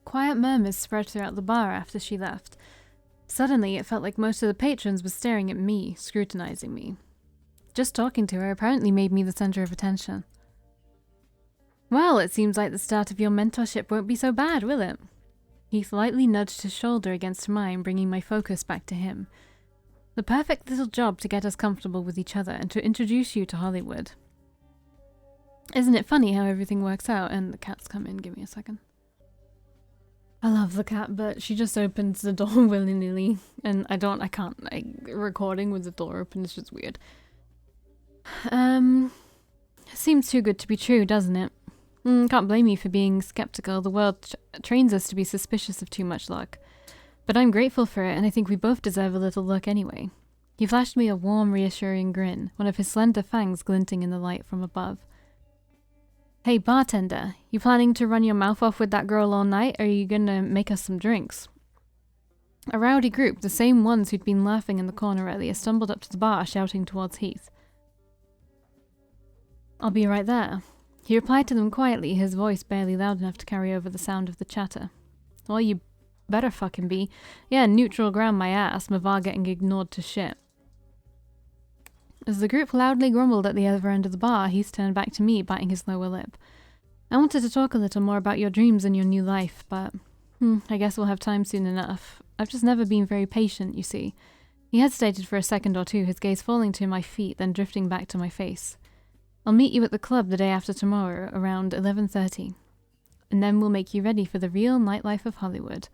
Quiet murmurs spread throughout the bar after she left. Suddenly, it felt like most of the patrons were staring at me, scrutinizing me. Just talking to her apparently made me the center of attention. Well, it seems like the start of your mentorship won't be so bad, will it? Heath lightly nudged his shoulder against mine, bringing my focus back to him. The perfect little job to get us comfortable with each other and to introduce you to Hollywood. Isn't it funny how everything works out? And the cat's come in, give me a second. I love the cat, but she just opens the door willy-nilly, and I can't, like, recording with the door open is just weird. Seems too good to be true, doesn't it? Can't blame you for being skeptical. The world trains us to be suspicious of too much luck. But I'm grateful for it, and I think we both deserve a little luck anyway. He flashed me a warm, reassuring grin, one of his slender fangs glinting in the light from above. Hey, bartender, you planning to run your mouth off with that girl all night, or are you gonna make us some drinks? A rowdy group, the same ones who'd been laughing in the corner earlier, stumbled up to the bar, shouting towards Heath. I'll be right there. He replied to them quietly, his voice barely loud enough to carry over the sound of the chatter. Well, you better fucking be. Yeah, neutral ground my ass, Mavar getting ignored to shit. As the group loudly grumbled at the other end of the bar, Heath turned back to me, biting his lower lip. I wanted to talk a little more about your dreams and your new life, but I guess we'll have time soon enough. I've just never been very patient, you see. He hesitated for a second or two, his gaze falling to my feet, then drifting back to my face. I'll meet you at the club the day after tomorrow, around 11:30. And then we'll make you ready for the real nightlife of Hollywood.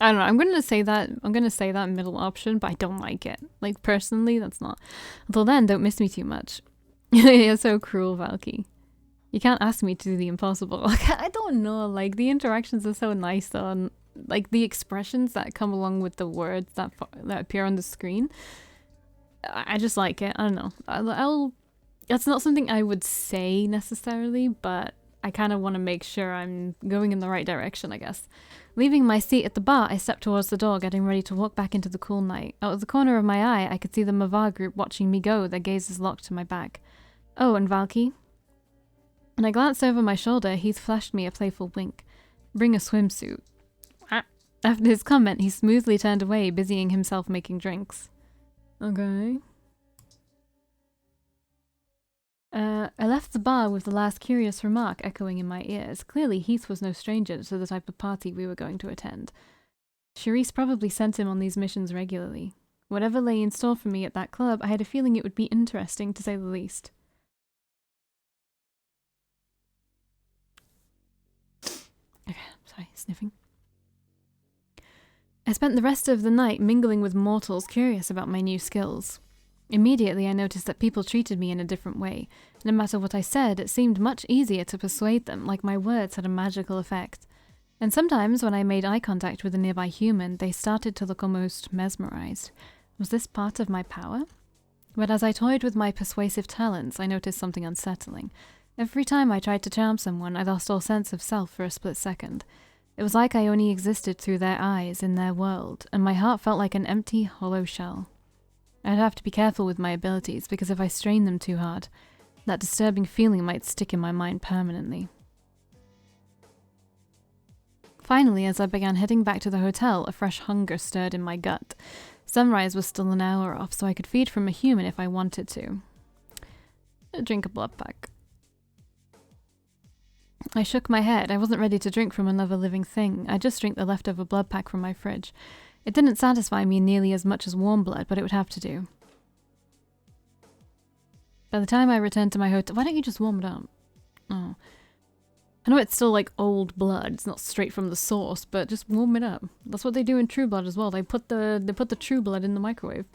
I don't know, I'm gonna say that middle option, but I don't like it. Like, personally, that's not. Until then, don't miss me too much. You're so cruel, Valkii. You can't ask me to do the impossible. Like, I don't know, like, the interactions are so nice, though, and, like, the expressions that come along with the words that appear on the screen, I just like it. I don't know. That's not something I would say necessarily, but I kind of want to make sure I'm going in the right direction, I guess. Leaving my seat at the bar, I stepped towards the door, getting ready to walk back into the cool night. Out of the corner of my eye, I could see the Mavar group watching me go, their gazes locked to my back. Oh, and Valkii? When I glanced over my shoulder, Heath flashed me a playful wink. Bring a swimsuit. After his comment, he smoothly turned away, busying himself making drinks. Okay. I left the bar with the last curious remark echoing in my ears. Clearly, Heath was no stranger to the type of party we were going to attend. Charisse probably sent him on these missions regularly. Whatever lay in store for me at that club, I had a feeling it would be interesting, to say the least. Okay, sorry, sniffing. I spent the rest of the night mingling with mortals curious about my new skills. Immediately I noticed that people treated me in a different way. No matter what I said, it seemed much easier to persuade them, like my words had a magical effect. And sometimes when I made eye contact with a nearby human, they started to look almost mesmerized. Was this part of my power? But as I toyed with my persuasive talents, I noticed something unsettling. Every time I tried to charm someone, I lost all sense of self for a split second. It was like I only existed through their eyes, in their world, and my heart felt like an empty, hollow shell. I'd have to be careful with my abilities, because if I strained them too hard, that disturbing feeling might stick in my mind permanently. Finally, as I began heading back to the hotel, a fresh hunger stirred in my gut. Sunrise was still an hour off, so I could feed from a human if I wanted to. Drink a blood pack. I shook my head. I wasn't ready to drink from another living thing. I'd just drink the leftover blood pack from my fridge. It didn't satisfy me nearly as much as warm blood, but it would have to do. By the time I returned to my hotel... Why don't you just warm it up? Oh. I know it's still like old blood. It's not straight from the source, but just warm it up. That's what they do in True Blood as well. They put the True Blood in the microwave.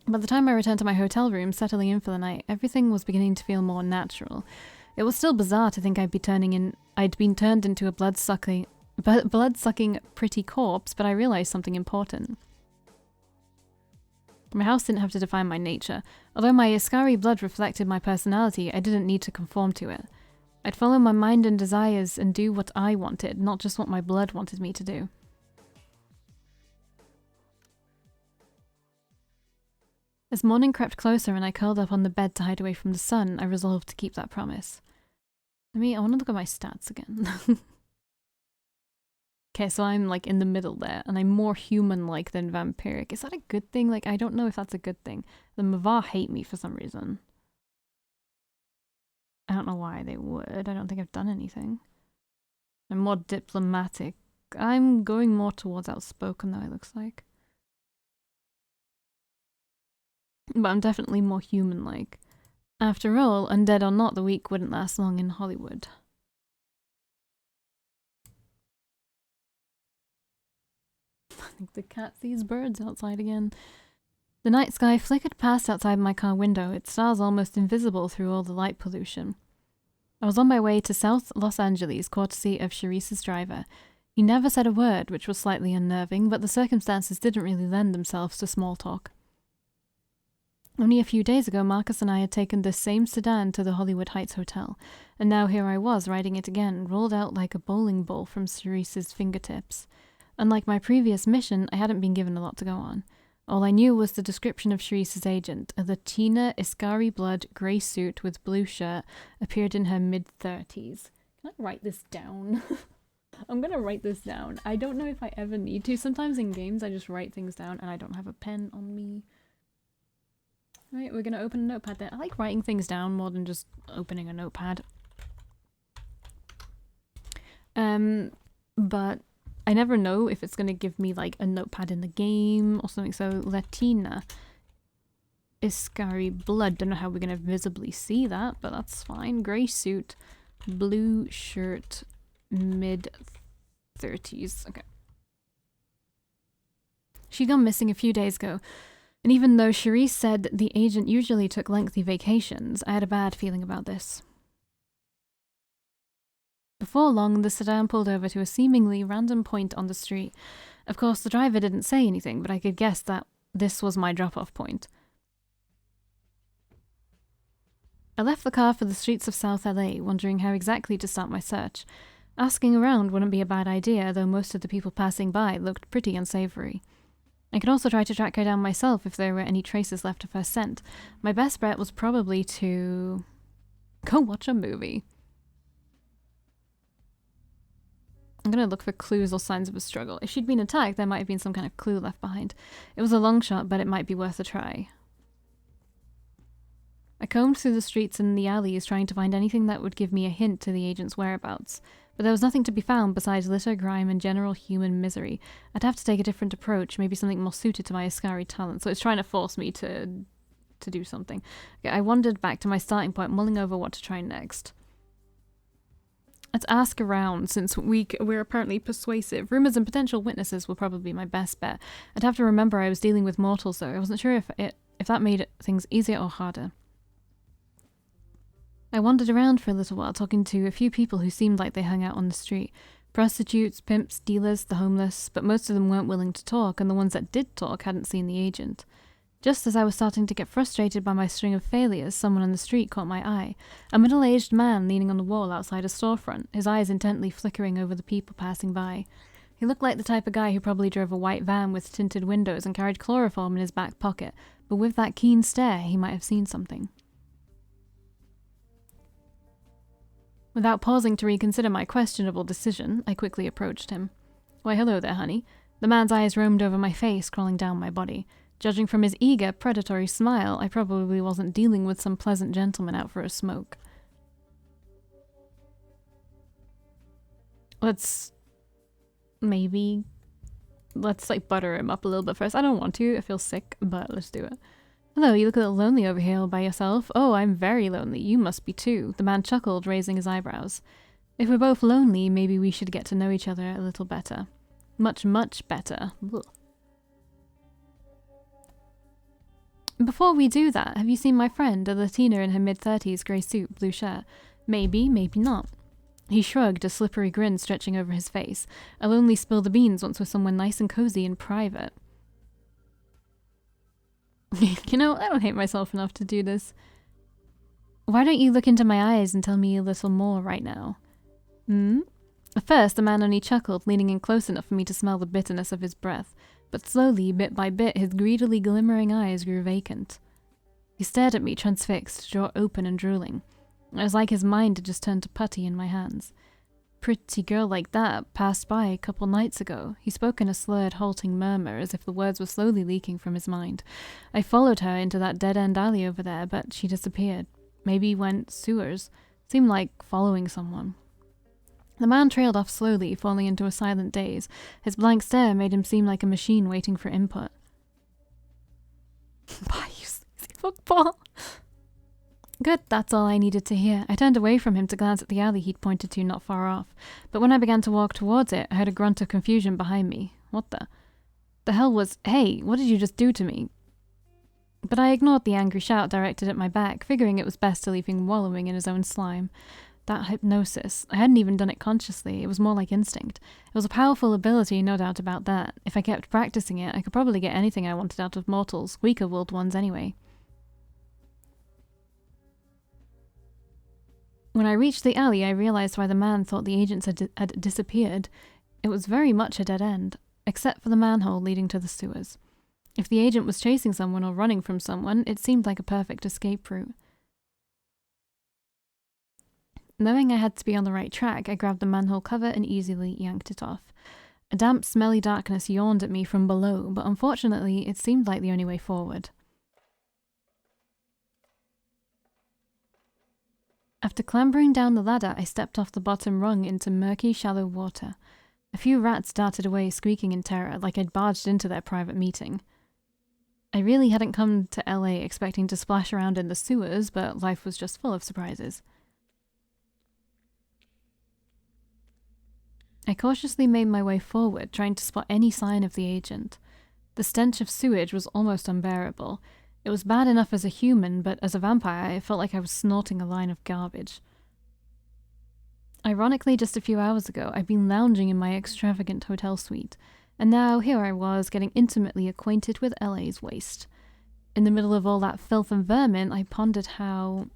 By the time I returned to my hotel room, settling in for the night, everything was beginning to feel more natural. It was still bizarre to think I'd been turned into a blood-sucking pretty corpse, but I realized something important. My house didn't have to define my nature. Although my Iskari blood reflected my personality, I didn't need to conform to it. I'd follow my mind and desires and do what I wanted, not just what my blood wanted me to do. As morning crept closer and I curled up on the bed to hide away from the sun, I resolved to keep that promise. I want to look at my stats again. Okay, so I'm like in the middle there, and I'm more human-like than vampiric. Is that a good thing? Like, I don't know if that's a good thing. The Mavar hate me for some reason. I don't know why they would. I don't think I've done anything. I'm more diplomatic. I'm going more towards outspoken, though, it looks like. But I'm definitely more human-like. After all, undead or not, the week wouldn't last long in Hollywood. I think the cat sees birds outside again. The night sky flickered past outside my car window, its stars almost invisible through all the light pollution. I was on my way to South Los Angeles, courtesy of Charisse's driver. He never said a word, which was slightly unnerving, but the circumstances didn't really lend themselves to small talk. Only a few days ago, Marcus and I had taken this same sedan to the Hollywood Heights Hotel, and now here I was, riding it again, rolled out like a bowling ball from Charisse's fingertips. Unlike my previous mission, I hadn't been given a lot to go on. All I knew was the description of Charisse's agent. A Latina, Iscari blood, grey suit with blue shirt, appeared in her mid-30s. Can I write this down? I'm gonna write this down. I don't know if I ever need to. Sometimes in games I just write things down and I don't have a pen on me. Right, we're gonna open a notepad there. I like writing things down more than just opening a notepad. But I never know if it's gonna give me like a notepad in the game or something. So Latina, Iscari blood. Don't know how we're gonna visibly see that, but that's fine. Grey suit, blue shirt, mid-30s. Okay. She'd gone missing a few days ago. And even though Charisse said the agent usually took lengthy vacations, I had a bad feeling about this. Before long, the sedan pulled over to a seemingly random point on the street. Of course, the driver didn't say anything, but I could guess that this was my drop-off point. I left the car for the streets of South LA, wondering how exactly to start my search. Asking around wouldn't be a bad idea, though most of the people passing by looked pretty unsavory. I could also try to track her down myself if there were any traces left of her scent. My best bet was probably to go watch a movie. I'm gonna look for clues or signs of a struggle. If she'd been attacked, there might have been some kind of clue left behind. It was a long shot, but it might be worth a try. I combed through the streets and the alleys trying to find anything that would give me a hint to the agent's whereabouts. But there was nothing to be found besides litter, grime, and general human misery. I'd have to take a different approach, maybe something more suited to my Iscari talent, so it's trying to force me to do something. Okay, I wandered back to my starting point, mulling over what to try next. Let's ask around, since we're apparently persuasive. Rumors and potential witnesses will probably be my best bet. I'd have to remember I was dealing with mortals, though. I wasn't sure if that made things easier or harder. I wandered around for a little while, talking to a few people who seemed like they hung out on the street. Prostitutes, pimps, dealers, the homeless, but most of them weren't willing to talk, and the ones that did talk hadn't seen the agent. Just as I was starting to get frustrated by my string of failures, someone on the street caught my eye. A middle-aged man leaning on the wall outside a storefront, his eyes intently flickering over the people passing by. He looked like the type of guy who probably drove a white van with tinted windows and carried chloroform in his back pocket, but with that keen stare, he might have seen something. Without pausing to reconsider my questionable decision, I quickly approached him. "Why, hello there, honey." The man's eyes roamed over my face, crawling down my body. Judging from his eager, predatory smile, I probably wasn't dealing with some pleasant gentleman out for a smoke. Let's like butter him up a little bit first. I don't want to, I feel sick, but let's do it. "Hello, you look a little lonely over here all by yourself." "Oh, I'm very lonely. You must be too." The man chuckled, raising his eyebrows. "If we're both lonely, maybe we should get to know each other a little better. Much, much better." Ugh. "Before we do that, have you seen my friend, a Latina in her mid-30s, grey suit, blue shirt?" "Maybe, maybe not." He shrugged, a slippery grin stretching over his face. "I'll only spill the beans once with someone nice and cozy in private." You know, I don't hate myself enough to do this. "Why don't you look into my eyes and tell me a little more right now?" At first, the man only chuckled, leaning in close enough for me to smell the bitterness of his breath. But slowly, bit by bit, his greedily glimmering eyes grew vacant. He stared at me, transfixed, jaw open and drooling. It was like his mind had just turned to putty in my hands. Pretty girl like that passed by a couple nights ago. He spoke in a slurred, halting murmur, as if the words were slowly leaking from his mind. I followed her into that dead-end alley over there, but she disappeared. Maybe went sewers. Seemed like following someone. The man trailed off slowly, falling into a silent daze. His blank stare made him seem like a machine waiting for input. Bye, you sleazy fuckball. Good, that's all I needed to hear. I turned away from him to glance at the alley he'd pointed to not far off. But when I began to walk towards it, I heard a grunt of confusion behind me. What the hell was... Hey, what did you just do to me? But I ignored the angry shout directed at my back, figuring it was best to leave him wallowing in his own slime. That hypnosis. I hadn't even done it consciously. It was more like instinct. It was a powerful ability, no doubt about that. If I kept practicing it, I could probably get anything I wanted out of mortals, weaker-willed ones anyway. When I reached the alley, I realized why the man thought the agents had disappeared. It was very much a dead end, except for the manhole leading to the sewers. If the agent was chasing someone or running from someone, it seemed like a perfect escape route. Knowing I had to be on the right track, I grabbed the manhole cover and easily yanked it off. A damp, smelly darkness yawned at me from below, but unfortunately, it seemed like the only way forward. After clambering down the ladder, I stepped off the bottom rung into murky, shallow water. A few rats darted away, squeaking in terror, like I'd barged into their private meeting. I really hadn't come to LA expecting to splash around in the sewers, but life was just full of surprises. I cautiously made my way forward, trying to spot any sign of the agent. The stench of sewage was almost unbearable. It was bad enough as a human, but as a vampire, I felt like I was snorting a line of garbage. Ironically, just a few hours ago, I'd been lounging in my extravagant hotel suite, and now here I was, getting intimately acquainted with LA's waste. In the middle of all that filth and vermin, I pondered how...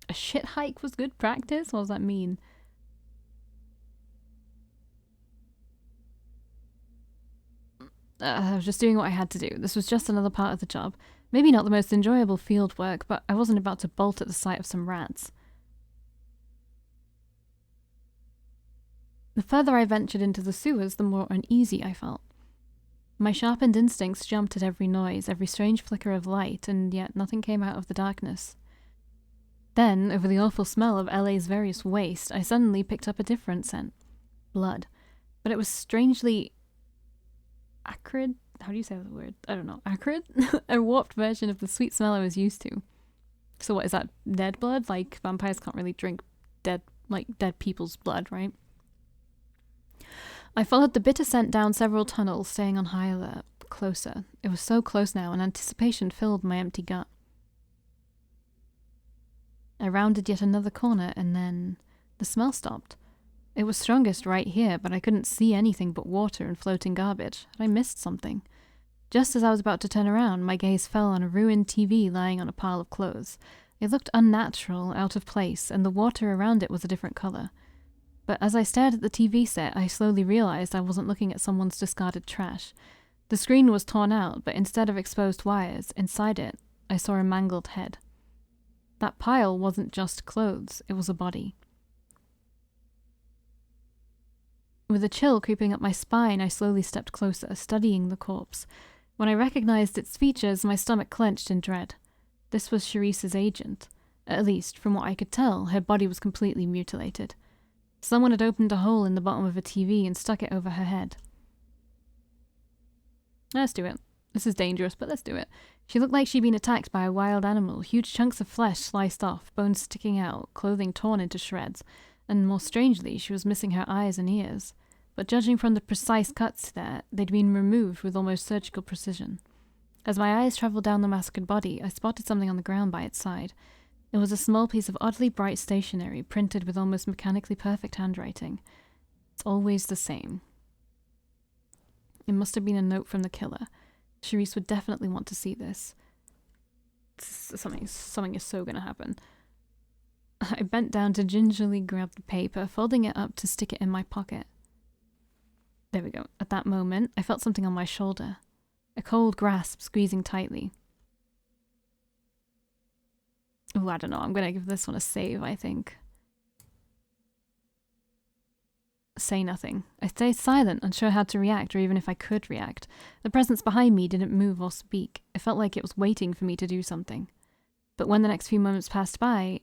a shit hike was good practice? What does that mean? I was just doing what I had to do. This was just another part of the job. Maybe not the most enjoyable field work, but I wasn't about to bolt at the sight of some rats. The further I ventured into the sewers, the more uneasy I felt. My sharpened instincts jumped at every noise, every strange flicker of light, and yet nothing came out of the darkness. Then, over the awful smell of LA's various waste, I suddenly picked up a different scent. Blood. But it was strangely... acrid? How do you say the word? I don't know. Acrid? A warped version of the sweet smell I was used to. So what, is that dead blood? Like, vampires can't really drink dead people's blood, right? I followed the bitter scent down several tunnels, staying on high alert. Closer. It was so close now, and anticipation filled my empty gut. I rounded yet another corner, and then the smell stopped. It was strongest right here, but I couldn't see anything but water and floating garbage. Had I missed something? Just as I was about to turn around, my gaze fell on a ruined TV lying on a pile of clothes. It looked unnatural, out of place, and the water around it was a different color. But as I stared at the TV set, I slowly realized I wasn't looking at someone's discarded trash. The screen was torn out, but instead of exposed wires, inside it, I saw a mangled head. That pile wasn't just clothes, it was a body. With a chill creeping up my spine, I slowly stepped closer, studying the corpse. When I recognized its features, my stomach clenched in dread. This was Charisse's agent. At least, from what I could tell, her body was completely mutilated. Someone had opened a hole in the bottom of a TV and stuck it over her head. Let's do it. This is dangerous, but let's do it. She looked like she'd been attacked by a wild animal, huge chunks of flesh sliced off, bones sticking out, clothing torn into shreds, and more strangely, she was missing her eyes and ears. But judging from the precise cuts there, they'd been removed with almost surgical precision. As my eyes travelled down the massacred body, I spotted something on the ground by its side. It was a small piece of oddly bright stationery, printed with almost mechanically perfect handwriting. It's always the same. It must have been a note from the killer. Charisse would definitely want to see this. Something is so gonna happen. I bent down to gingerly grab the paper, folding it up to stick it in my pocket. There we go. At that moment, I felt something on my shoulder. A cold grasp squeezing tightly. Ooh, I don't know. I'm gonna give this one a save, I think. Say nothing. I stayed silent, unsure how to react or even if I could react. The presence behind me didn't move or speak. It felt like it was waiting for me to do something. But when the next few moments passed by,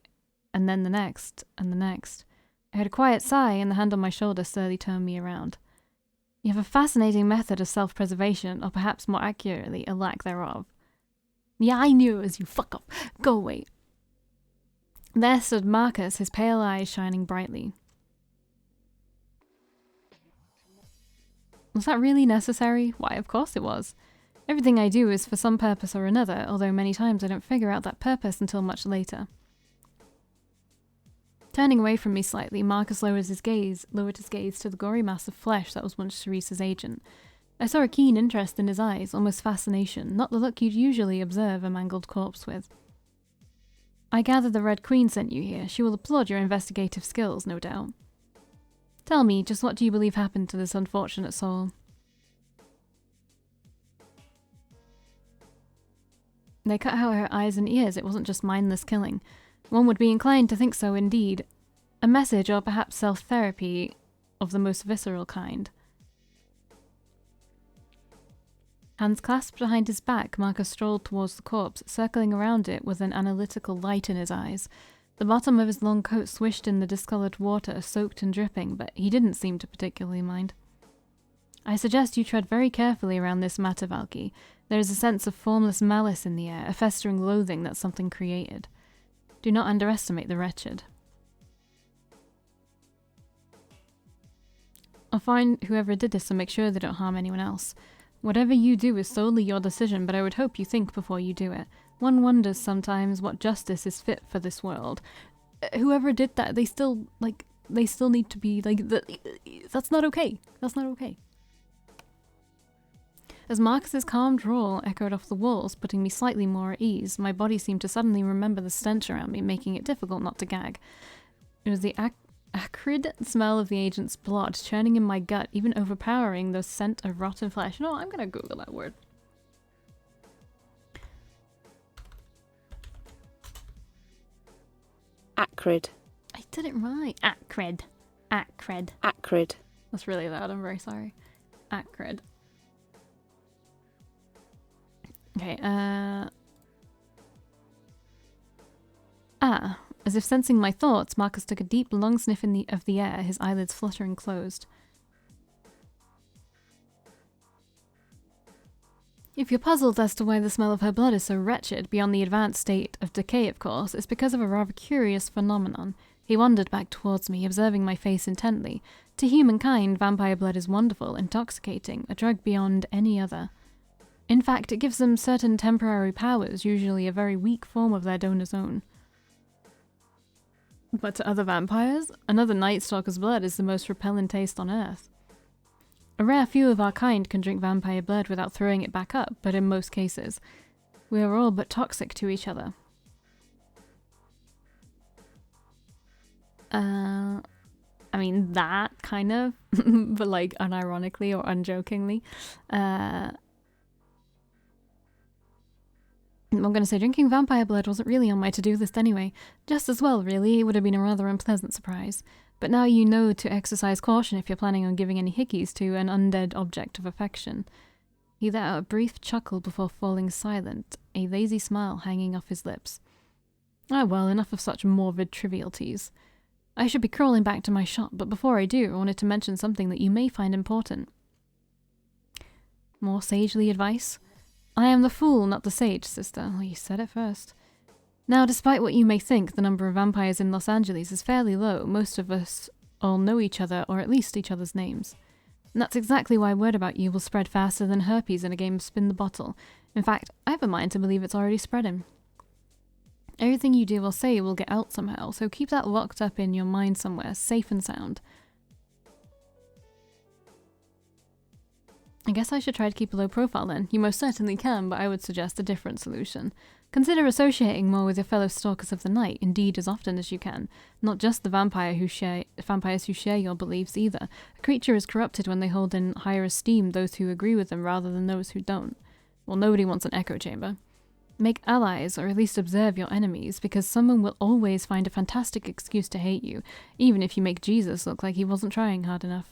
and then the next, and the next, I heard a quiet sigh and the hand on my shoulder slowly turned me around. You have a fascinating method of self-preservation, or perhaps more accurately, a lack thereof. Yeah, I knew it was you, fuck up. Go away. There stood Marcus, his pale eyes shining brightly. Was that really necessary? Why, of course it was. Everything I do is for some purpose or another, although many times I don't figure out that purpose until much later. Turning away from me slightly, Marcus lowered his gaze to the gory mass of flesh that was once Charisse's agent. I saw a keen interest in his eyes, almost fascination, not the look you'd usually observe a mangled corpse with. I gather the Red Queen sent you here. She will applaud your investigative skills, no doubt. Tell me, just what do you believe happened to this unfortunate soul? They cut out her eyes and ears. It wasn't just mindless killing. One would be inclined to think so indeed. A message or perhaps self-therapy of the most visceral kind. Hands clasped behind his back, Marcus strolled towards the corpse, circling around it with an analytical light in his eyes. The bottom of his long coat swished in the discoloured water, soaked and dripping, but he didn't seem to particularly mind. I suggest you tread very carefully around this matter, Valkii. There is a sense of formless malice in the air, a festering loathing that something created. Do not underestimate the wretched. I'll find whoever did this and make sure they don't harm anyone else. Whatever you do is solely your decision, but I would hope you think before you do it. One wonders sometimes what justice is fit for this world. Whoever did that, they still need to be, that's not okay. That's not okay. As Marcus's calm drawl echoed off the walls, putting me slightly more at ease, my body seemed to suddenly remember the stench around me, making it difficult not to gag. It was the acrid smell of the agent's blood churning in my gut, even overpowering the scent of rotten flesh. No, I'm gonna Google that word. Acrid. I did it right. Acrid. Acrid. Acrid. That's really loud, I'm very sorry. Acrid. Okay, as if sensing my thoughts, Marcus took a deep, long sniff of the air, his eyelids fluttering closed. If you're puzzled as to why the smell of her blood is so wretched, beyond the advanced state of decay, of course, it's because of a rather curious phenomenon. He wandered back towards me, observing my face intently. To humankind, vampire blood is wonderful, intoxicating, a drug beyond any other. In fact, it gives them certain temporary powers, usually a very weak form of their donor's own. But to other vampires, another Night Stalker's blood is the most repellent taste on earth. A rare few of our kind can drink vampire blood without throwing it back up, but in most cases, we are all but toxic to each other. I mean, that kind of, but like unironically or unjokingly. I'm going to say drinking vampire blood wasn't really on my to-do list anyway. Just as well, really. It would have been a rather unpleasant surprise. But now you know to exercise caution if you're planning on giving any hickeys to an undead object of affection. He let out a brief chuckle before falling silent, a lazy smile hanging off his lips. Ah, well, enough of such morbid trivialities. I should be crawling back to my shop, but before I do, I wanted to mention something that you may find important. More sagely advice? I am the fool, not the sage, sister. Well, you said it first. Now, despite what you may think, the number of vampires in Los Angeles is fairly low. Most of us all know each other, or at least each other's names. And that's exactly why word about you will spread faster than herpes in a game of spin the bottle. In fact, I have a mind to believe it's already spreading. Everything you do or say will get out somehow, so keep that locked up in your mind somewhere, safe and sound. I guess I should try to keep a low profile then. You most certainly can, but I would suggest a different solution. Consider associating more with your fellow stalkers of the night, indeed as often as you can. Not just the vampires who share your beliefs either. A creature is corrupted when they hold in higher esteem those who agree with them rather than those who don't. Well, nobody wants an echo chamber. Make allies, or at least observe your enemies, because someone will always find a fantastic excuse to hate you, even if you make Jesus look like he wasn't trying hard enough.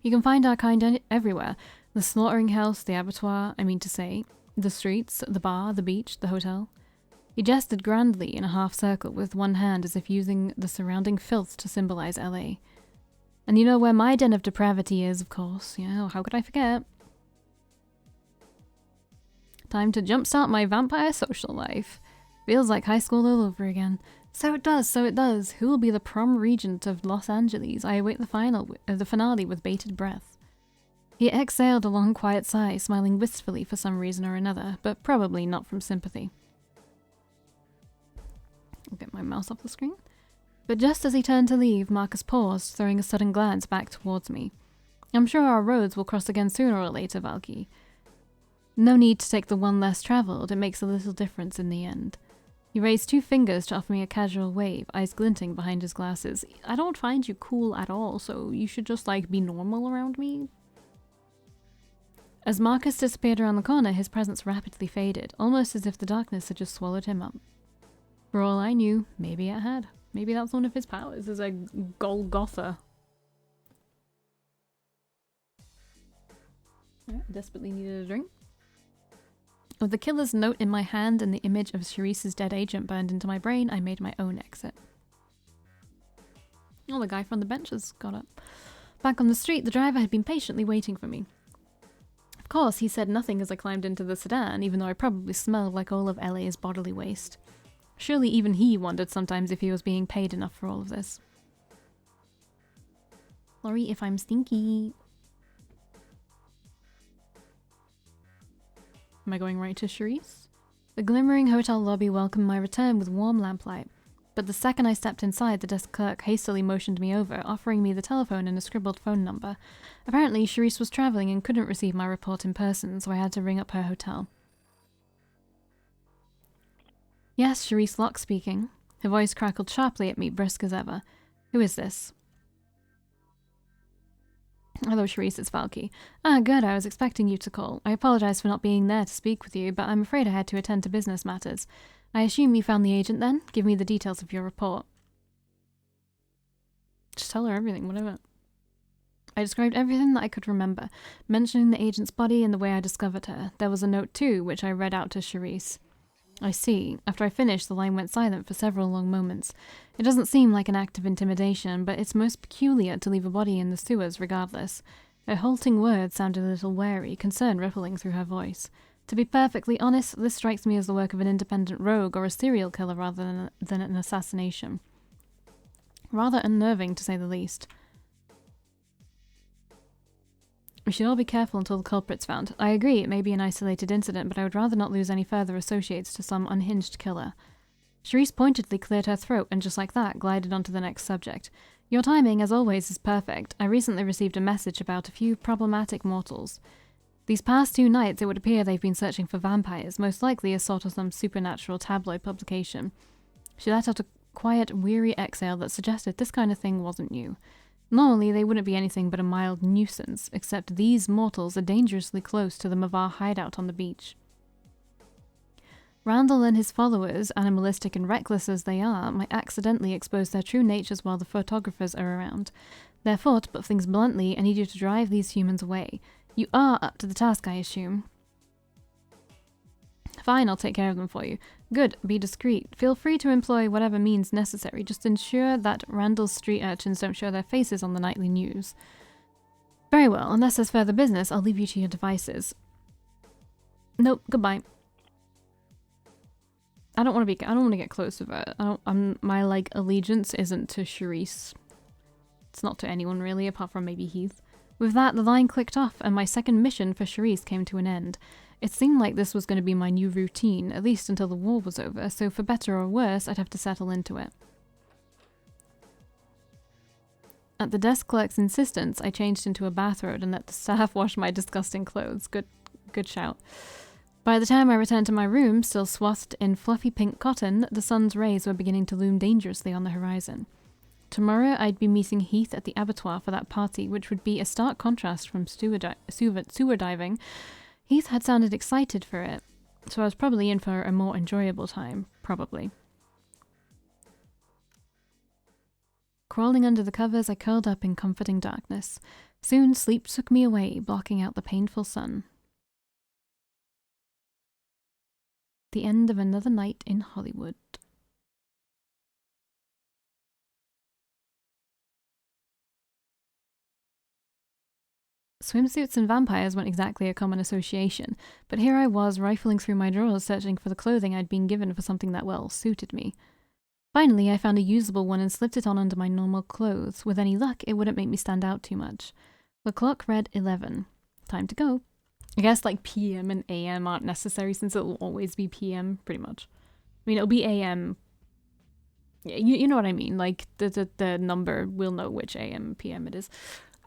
You can find our kind everywhere. The slaughtering house, the abattoir, I mean to say, the streets, the bar, the beach, the hotel. He gestured grandly in a half circle with one hand as if using the surrounding filth to symbolize LA. And you know where my den of depravity is, of course. Yeah, how could I forget? Time to jumpstart my vampire social life. Feels like high school all over again. So it does, so it does. Who will be the prom regent of Los Angeles? I await the finale with bated breath. He exhaled a long, quiet sigh, smiling wistfully for some reason or another, but probably not from sympathy. I'll get my mouse off the screen. But just as he turned to leave, Marcus paused, throwing a sudden glance back towards me. I'm sure our roads will cross again sooner or later, Valkii. No need to take the one less travelled, it makes a little difference in the end. He raised 2 fingers to offer me a casual wave, eyes glinting behind his glasses. I don't find you cool at all, so you should just, be normal around me. As Marcus disappeared around the corner, his presence rapidly faded, almost as if the darkness had just swallowed him up. For all I knew, maybe it had. Maybe that's one of his powers, as a Golgotha. I desperately needed a drink. With the killer's note in my hand and the image of Charisse's dead agent burned into my brain, I made my own exit. Oh, the guy from the bench has got up. Back on the street, the driver had been patiently waiting for me. Of course, he said nothing as I climbed into the sedan, even though I probably smelled like all of LA's bodily waste. Surely even he wondered sometimes if he was being paid enough for all of this. Sorry if I'm stinky. Am I going right to Charisse? The glimmering hotel lobby welcomed my return with warm lamplight, but the second I stepped inside, the desk clerk hastily motioned me over, offering me the telephone and a scribbled phone number. Apparently, Charisse was traveling and couldn't receive my report in person, so I had to ring up her hotel. Yes, Charisse Locke speaking. Her voice crackled sharply at me, brisk as ever. Who is this? Hello, Charisse, it's Valkii. Ah, good, I was expecting you to call. I apologize for not being there to speak with you, but I'm afraid I had to attend to business matters. I assume you found the agent then? Give me the details of your report. Just tell her everything, whatever. I described everything that I could remember, mentioning the agent's body and the way I discovered her. There was a note too, which I read out to Charisse. I see. After I finished, the line went silent for several long moments. It doesn't seem like an act of intimidation, but it's most peculiar to leave a body in the sewers regardless. Her halting words sounded a little wary, concern rippling through her voice. To be perfectly honest, this strikes me as the work of an independent rogue or a serial killer rather than an assassination. Rather unnerving, to say the least. We should all be careful until the culprit's found. I agree, it may be an isolated incident, but I would rather not lose any further associates to some unhinged killer. Charisse pointedly cleared her throat and just like that, glided onto the next subject. Your timing, as always, is perfect. I recently received a message about a few problematic mortals. These past 2 nights, it would appear they've been searching for vampires, most likely as sort of some supernatural tabloid publication. She let out a quiet, weary exhale that suggested this kind of thing wasn't new. Normally, they wouldn't be anything but a mild nuisance, except these mortals are dangerously close to the Mavar hideout on the beach. Randall and his followers, animalistic and reckless as they are, might accidentally expose their true natures while the photographers are around. Therefore, to put things bluntly, I need you to drive these humans away. You are up to the task, I assume. Fine, I'll take care of them for you. Good, be discreet. Feel free to employ whatever means necessary. Just ensure that Randall's street urchins don't show their faces on the nightly news. Very well, unless there's further business, I'll leave you to your devices. Nope, goodbye. I don't want to get close with her. My allegiance isn't to Charisse. It's not to anyone really, apart from maybe Heath. With that, the line clicked off, and my second mission for Charisse came to an end. It seemed like this was going to be my new routine, at least until the war was over, so for better or worse, I'd have to settle into it. At the desk clerk's insistence, I changed into a bathrobe and let the staff wash my disgusting clothes. Good shout. By the time I returned to my room, still swathed in fluffy pink cotton, the sun's rays were beginning to loom dangerously on the horizon. Tomorrow I'd be meeting Heath at the abattoir for that party, which would be a stark contrast from sewer diving. Heath had sounded excited for it. So I was probably in for a more enjoyable time, probably. Crawling under the covers, I curled up in comforting darkness. Soon sleep took me away, blocking out the painful sun. The end of another night in Hollywood. Swimsuits and vampires weren't exactly a common association, but here I was rifling through my drawers searching for the clothing I'd been given for something that, well, suited me. Finally, I found a usable one and slipped it on under my normal clothes. With any luck, it wouldn't make me stand out too much. The clock read 11. Time to go. I guess like PM and AM aren't necessary since it'll always be PM, pretty much. I mean, it'll be AM. You know what I mean, like the number will know which AM and PM it is.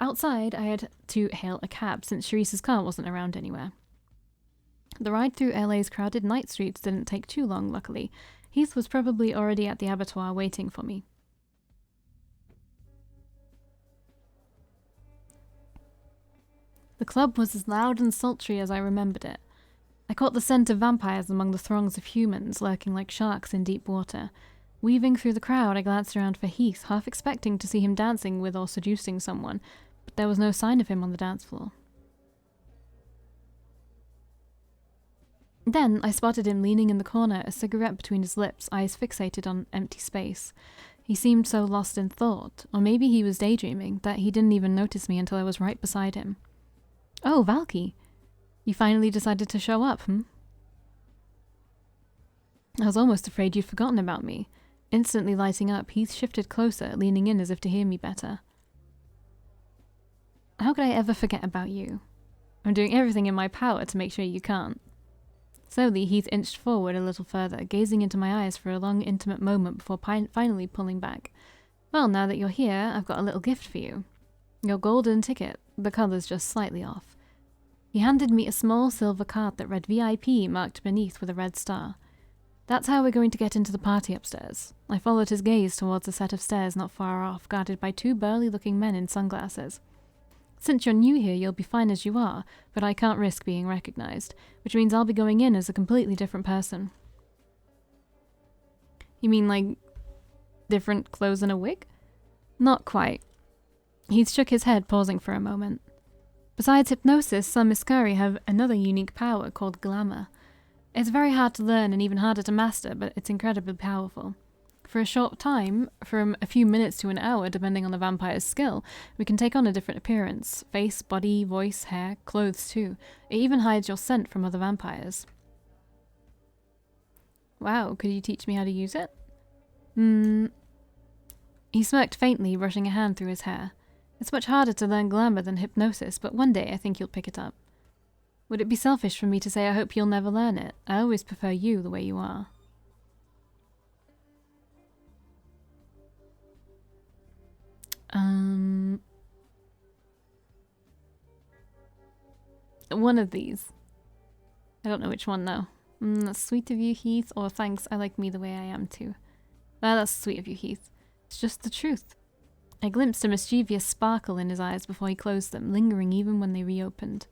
Outside, I had to hail a cab since Charisse's car wasn't around anywhere. The ride through LA's crowded night streets didn't take too long, luckily. Heath was probably already at the abattoir waiting for me. The club was as loud and sultry as I remembered it. I caught the scent of vampires among the throngs of humans lurking like sharks in deep water. Weaving through the crowd, I glanced around for Heath, half expecting to see him dancing with or seducing someone, but there was no sign of him on the dance floor. Then I spotted him leaning in the corner, a cigarette between his lips, eyes fixated on empty space. He seemed so lost in thought, or maybe he was daydreaming, that he didn't even notice me until I was right beside him. Oh, Valkii. You finally decided to show up, I was almost afraid you'd forgotten about me. Instantly lighting up, Heath shifted closer, leaning in as if to hear me better. How could I ever forget about you? I'm doing everything in my power to make sure you can't. Slowly, Heath inched forward a little further, gazing into my eyes for a long, intimate moment before finally pulling back. Well, now that you're here, I've got a little gift for you. Your golden ticket. The color's just slightly off. He handed me a small silver card that read VIP marked beneath with a red star. That's how we're going to get into the party upstairs. I followed his gaze towards a set of stairs not far off, guarded by two burly-looking men in sunglasses. Since you're new here, you'll be fine as you are, but I can't risk being recognized, which means I'll be going in as a completely different person. You mean, like, different clothes and a wig? Not quite. He shook his head, pausing for a moment. Besides hypnosis, some Iskari have another unique power called glamour. It's very hard to learn and even harder to master, but it's incredibly powerful. For a short time, from a few minutes to an hour, depending on the vampire's skill, we can take on a different appearance. Face, body, voice, hair, clothes too. It even hides your scent from other vampires. Wow, could you teach me how to use it? He smirked faintly, brushing a hand through his hair. It's much harder to learn glamour than hypnosis, but one day I think you'll pick it up. Would it be selfish for me to say I hope you'll never learn it? I always prefer you the way you are. One of these. I don't know which one though. That's sweet of you, Heath, or thanks, I like me the way I am too. That's sweet of you, Heath. It's just the truth. I glimpsed a mischievous sparkle in his eyes before he closed them, lingering even when they reopened.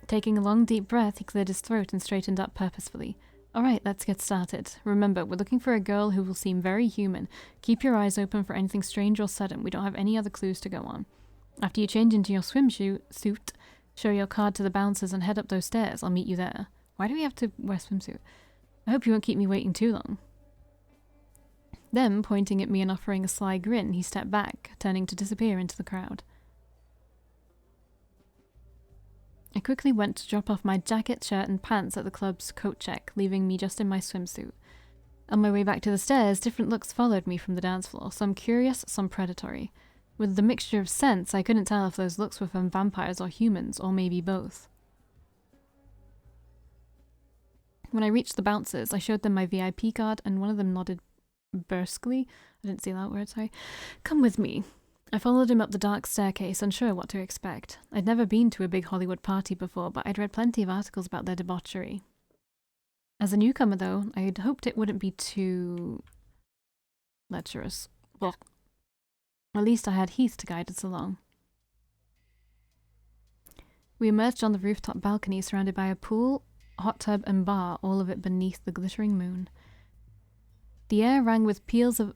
Taking a long, deep breath, he cleared his throat and straightened up purposefully. Alright, let's get started. Remember, we're looking for a girl who will seem very human. Keep your eyes open for anything strange or sudden. We don't have any other clues to go on. After you change into your swimsuit, show your card to the bouncers and head up those stairs. I'll meet you there. Why do we have to wear a swimsuit? I hope you won't keep me waiting too long. Then, pointing at me and offering a sly grin, he stepped back, turning to disappear into the crowd. I quickly went to drop off my jacket, shirt, and pants at the club's coat check, leaving me just in my swimsuit. On my way back to the stairs, different looks followed me from the dance floor, some curious, some predatory. With the mixture of scents, I couldn't tell if those looks were from vampires or humans, or maybe both. When I reached the bouncers, I showed them my VIP card, and one of them nodded brusquely. I didn't say that word, sorry. Come with me. I followed him up the dark staircase, unsure what to expect. I'd never been to a big Hollywood party before, but I'd read plenty of articles about their debauchery. As a newcomer, though, I'd hoped it wouldn't be too lecherous. Well, at least I had Heath to guide us along. We emerged on the rooftop balcony surrounded by a pool hot tub and bar, all of it beneath the glittering moon. The air rang with peals of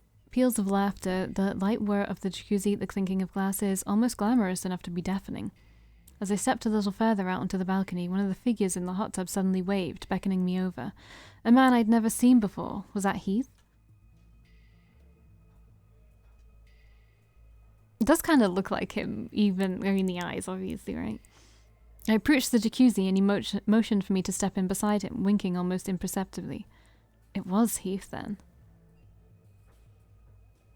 laughter, the light whir of the jacuzzi, the clinking of glasses, almost glamorous enough to be deafening. As I stepped a little further out onto the balcony, one of the figures in the hot tub suddenly waved, beckoning me over. A man I'd never seen before. Was that Heath? It does kind of look like him, even in the eyes, obviously, right? I approached the jacuzzi and he motioned for me to step in beside him, winking almost imperceptibly. It was Heath, then.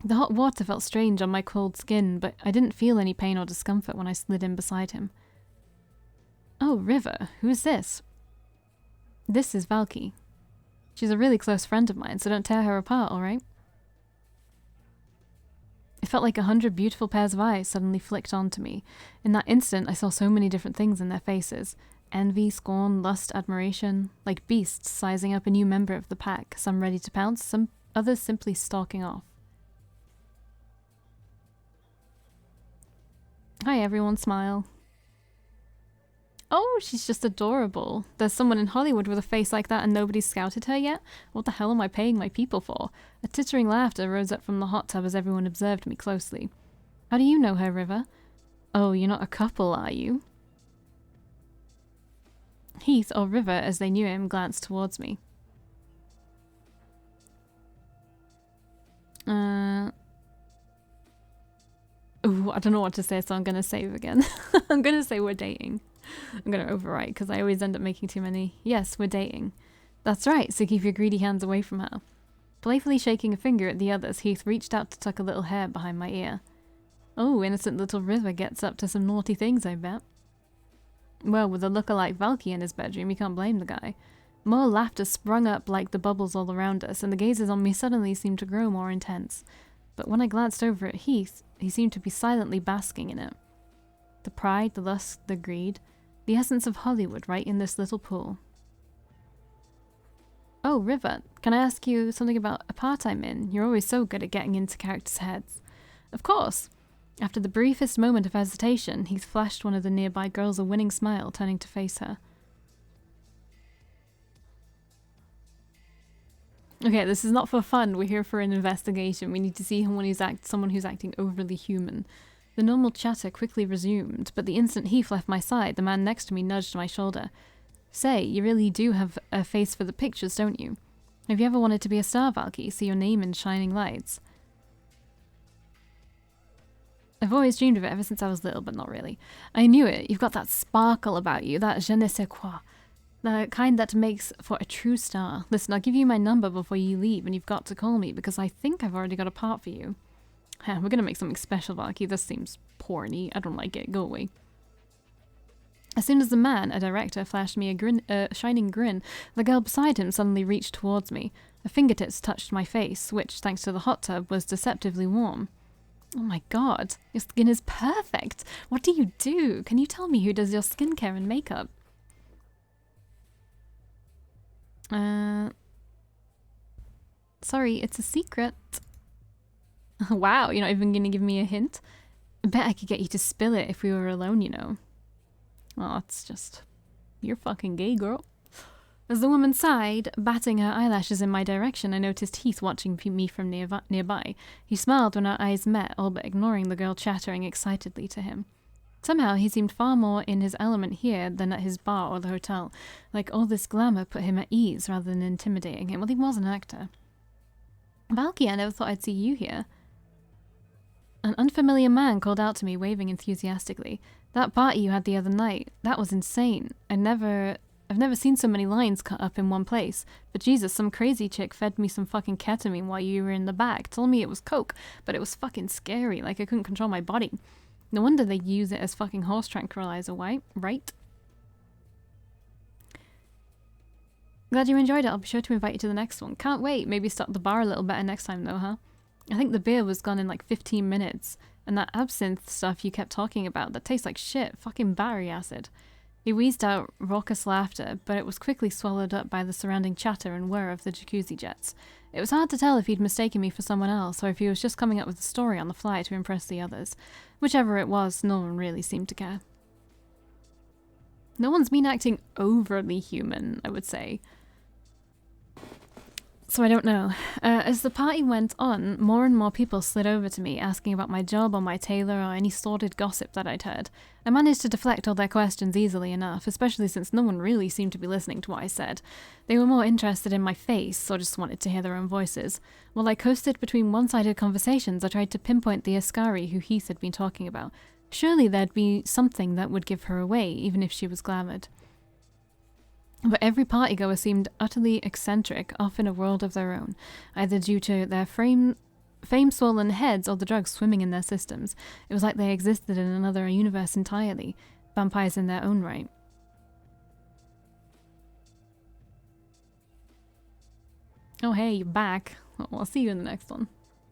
The hot water felt strange on my cold skin, but I didn't feel any pain or discomfort when I slid in beside him. Oh, River, who is this? This is Valkii. She's a really close friend of mine, so don't tear her apart, alright? It felt like 100 beautiful pairs of eyes suddenly flicked onto me. In that instant, I saw so many different things in their faces. Envy, scorn, lust, admiration, like beasts sizing up a new member of the pack, some ready to pounce, some others simply stalking off. Hi everyone, smile. Oh, she's just adorable. There's someone in Hollywood with a face like that and nobody's scouted her yet? What the hell am I paying my people for? A tittering laughter rose up from the hot tub as everyone observed me closely. How do you know her, River? Oh, you're not a couple, are you? Heath, or River as they knew him, glanced towards me. Ooh, I don't know what to say, so I'm gonna save again. I'm gonna say we're dating. I'm gonna overwrite because I always end up making too many. Yes, we're dating. That's right, so keep your greedy hands away from her. Playfully shaking a finger at the others, Heath reached out to tuck a little hair behind my ear. Oh, innocent little River gets up to some naughty things, I bet. Well, with a lookalike Valkii in his bedroom, you can't blame the guy. More laughter sprung up like the bubbles all around us, and the gazes on me suddenly seemed to grow more intense. But when I glanced over at Heath, he seemed to be silently basking in it. The pride, the lust, the greed, the essence of Hollywood right in this little pool. Oh, River, can I ask you something about a part I'm in? You're always so good at getting into characters' heads. Of course. After the briefest moment of hesitation, Heath flashed one of the nearby girls a winning smile, turning to face her. Okay, this is not for fun. We're here for an investigation. We need to see someone who's acting overly human. The normal chatter quickly resumed, but the instant Heath left my side, the man next to me nudged my shoulder. Say, you really do have a face for the pictures, don't you? Have you ever wanted to be a star, Valkii? See your name in shining lights? I've always dreamed of it ever since I was little, but not really. I knew it. You've got that sparkle about you, that je ne sais quoi. The kind that makes for a true star. Listen, I'll give you my number before you leave, and you've got to call me, because I think I've already got a part for you. We're gonna make something special, Valkii. This seems porny. I don't like it. Go away. As soon as the man, a director, flashed me a shining grin, the girl beside him suddenly reached towards me. Her fingertips touched my face, which, thanks to the hot tub, was deceptively warm. Oh my god, your skin is perfect! What do you do? Can you tell me who does your skincare and makeup? Sorry, it's a secret. Wow, you're not even gonna give me a hint? I bet I could get you to spill it if we were alone, you know. Oh, it's just... You're fucking gay, girl. As the woman sighed, batting her eyelashes in my direction, I noticed Heath watching me from nearby. He smiled when our eyes met, all but ignoring the girl chattering excitedly to him. Somehow, he seemed far more in his element here than at his bar or the hotel. Like all this glamour put him at ease rather than intimidating him. Well, he was an actor. Valkii, I never thought I'd see you here. An unfamiliar man called out to me, waving enthusiastically. That party you had the other night, that was insane. I've never seen so many lines cut up in one place. But Jesus, some crazy chick fed me some fucking ketamine while you were in the back. Told me it was coke, but it was fucking scary, like I couldn't control my body. No wonder they use it as fucking horse tranquilizer, right? Glad you enjoyed it. I'll be sure to invite you to the next one. Can't wait. Maybe stock the bar a little better next time though, huh? I think the beer was gone in like 15 minutes. And that absinthe stuff you kept talking about, that tastes like shit. Fucking battery acid. He wheezed out raucous laughter, but it was quickly swallowed up by the surrounding chatter and whir of the jacuzzi jets. It was hard to tell if he'd mistaken me for someone else, or if he was just coming up with a story on the fly to impress the others. Whichever it was, no one really seemed to care. No one's been acting overly human, I would say. So I don't know. As the party went on, more and more people slid over to me, asking about my job or my tailor or any sordid gossip that I'd heard. I managed to deflect all their questions easily enough, especially since no one really seemed to be listening to what I said. They were more interested in my face, or just wanted to hear their own voices. While I coasted between one-sided conversations, I tried to pinpoint the Ascari who Heath had been talking about. Surely there'd be something that would give her away, even if she was glamoured. But every partygoer seemed utterly eccentric, off in a world of their own, either due to their fame-swollen heads or the drugs swimming in their systems. It was like they existed in another universe entirely, vampires in their own right. Oh hey, you're back. Well, I'll see you in the next one.